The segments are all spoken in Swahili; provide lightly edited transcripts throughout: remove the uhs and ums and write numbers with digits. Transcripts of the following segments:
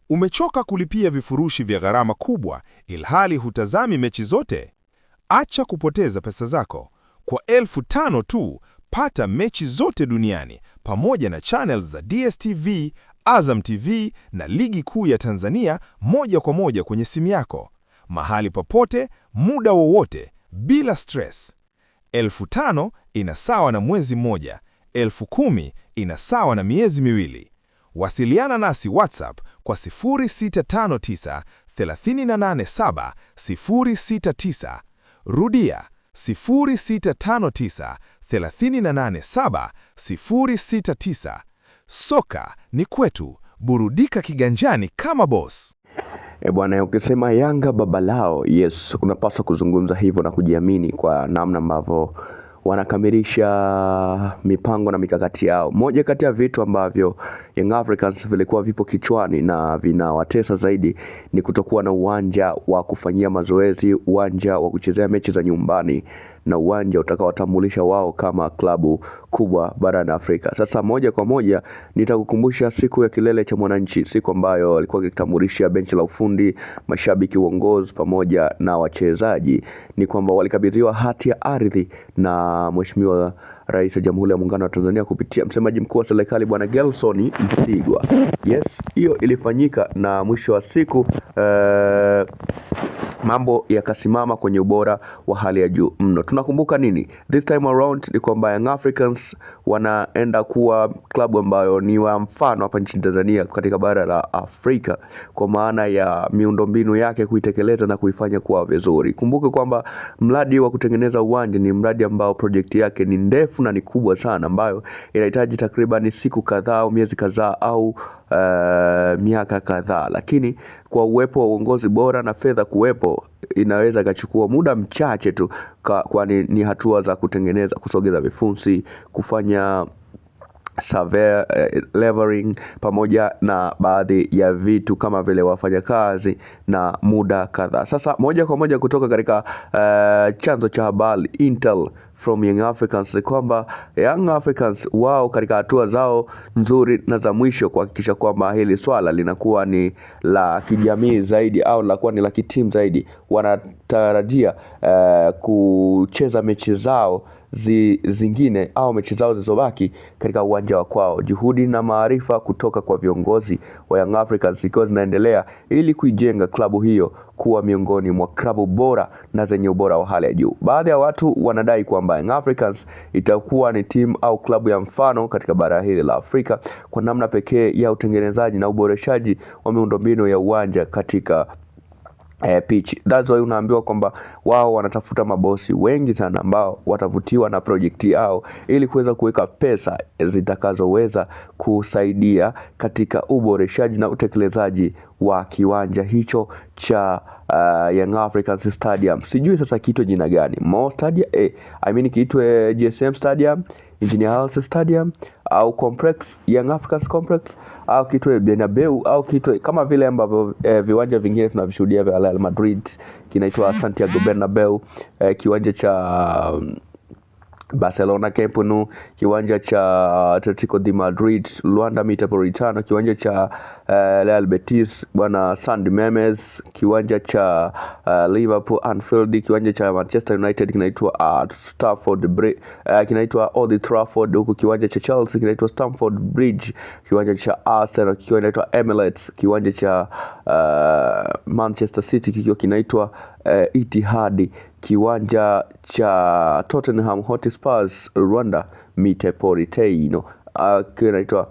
Umechoka kulipia vifurushi vya gharama kubwa ilhali hutazami mechi zote? Acha kupoteza pesa zako. Kwa 5,000 tu, pata mechi zote duniani pamoja na channels za DStv, Azam TV na Ligi Kuu ya Tanzania moja kwa moja kwenye simu yako. Mahali popote, muda wowote, bila stress. 5,000 inasawa na mwezi mmoja. 10,000 inasawa na miezi miwili. Wasiliana nasi WhatsApp kwa 0659 387 069. Rudia 0659 387 069. Soka ni kwetu, burudika kiganjani kama boss. Bwana, ukisema Yanga baba lao, yes, unapaswa kuzungumza hivyo na kujiamini kwa namna ambavyo wanakamilisha mipango na mikakati yao. Moja kati ya vitu ambavyo Young Africans vilikuwa vipo kichwani na vinawatesa zaidi ni kutokuwa na uwanja wa kufanyia mazoezi, uwanja wa kuchezea mechi za nyumbani na uwanja utakaowatambulisha wao kama klabu kubwa barani Afrika. Sasa moja kwa moja nitakukumbusha siku ya kilele cha Mwananchi, siku ambayo alikuwa akitambulisha benchi la ufundi, mashabiki, uongozi pamoja na wachezaji, ni kwamba walikabidhiwa hati ya ardhi na Mheshimiwa Rais wa Jamhuri ya Muungano wa Tanzania kupitia msemaji mkuu wa serikali Bwana Gelson Msigwa. Yes, hiyo ilifanyika na mwisho wa siku mambo yakasimama kwenye ubora wa hali ya juu mno. Tunakumbuka nini? This time around ni kwamba Young Africans wanaenda kuwa klabu ambayo ni wa mfano hapa nchini Tanzania katika bara la Afrika kwa maana ya miundombinu yake kuitekeleza na kuifanya kuwa vizuri. Kumbuke kwamba mradi wa kutengeneza uwanja ni mradi ambao project yake ni ndefu na ni kubwa sana, ambayo inahitaji takriban siku kadhaa au miezi kadhaa au miaka kadhaa, lakini kwa uwepo wa uongozi bora na fedha kuwepo inaweza kachukua muda mchache tu, kwani ni hatua za kutengeneza, kusogeza vifunsi, kufanya survey, leveling pamoja na baadhi ya vitu kama vile wafanyakazi na muda kadhaa. Sasa moja kwa moja kutoka katika chanzo cha habari Intel from Young Africans kwamba Young Africans wao katika hatua zao nzuri na za mwisho kuhakikisha kwamba hili swala linakuwa ni la kijamii zaidi au linakuwa ni la kitimu zaidi, wanatarajia kucheza mechi zao zingine au mechi zao zilizobaki katika uwanja wa kwao. Juhudi na maarifa kutoka kwa viongozi wa Young Africans zikiwa zinaendelea ili kuijenga klabu hiyo kuwa miongoni mwa klabu bora na zenye ubora wa hali ya juu. Baadhi ya watu wanadai kwamba Young Africans itakuwa ni timu au klabu ya mfano katika bara hili la Afrika kwa namna pekee ya utengenezaji na uboreshaji wa miundombinu ya uwanja katika pitch. That's why unaambiwa kwamba wao wanatafuta mabosi wengi sana ambao watavutiwa na project yao ili kuweza kuweka pesa zitakazoweza kusaidia katika uboreshaji na utekelezaji wa kiwanja hicho cha Young Africans Stadium. Sijui sasa kiitwe jina gani. Mo Stadium, kiitwe GSM Stadium, Engineer Hersi Stadium au Complex, Young Africans Complex, au kitwe Bernabeu, au kitwe kama vile ambavyo viwanja vingine tunavishuhudia vya Real Madrid kinaitwa Santiago Bernabeu, kiwanja cha Barcelona Camp Nou, kiwanja cha Atletico de Madrid Luanda Metropolitano, kiwanja cha Real Betis bwana San Mamés, kiwanja cha Liverpool Anfield, kiwanja cha Manchester United kinaitwa Stamford Bridge, kinaitwa Old Trafford, huku kiwanja cha Chelsea kinaitwa Stamford Bridge, kiwanja cha Arsenal kikiwa kinaitwa Emirates, kiwanja cha Manchester City kikiwa kinaitwa Etihad, kiwanja cha Tottenham Hotspur Rwanda Metropolitano kinaitwa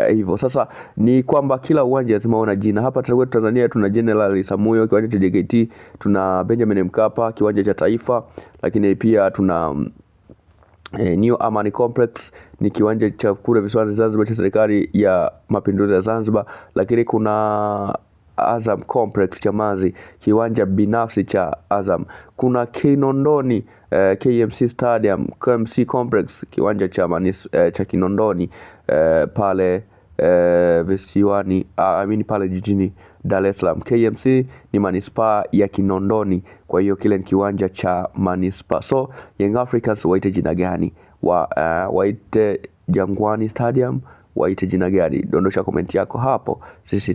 hivyo. Sasa ni kwamba kila uwanja lazima una jina. Hapa Tanzania tuna General Samuyo, kiwanja cha JKT, tuna Benjamin Mkapa, kiwanja cha Taifa, lakini pia tuna New Amani Complex, ni kiwanja cha kule visiwani Zanzibar cha serikali ya Mapinduzi ya Zanzibar, lakini kuna Azam Complex Chamazi, kiwanja binafsi cha Azam. Kuna Kinondoni KMC Stadium, KMC Complex, kiwanja cha Kinondoni pale visiwani pale jijini Dar es Salaam. KMC ni manispaa ya Kinondoni, kwa hiyo kile ni kiwanja cha manispaa. So Young Africans waite jina gani? Waite Jangwani Stadium, waite jina gani? Dondosha komenti yako hapo, sisi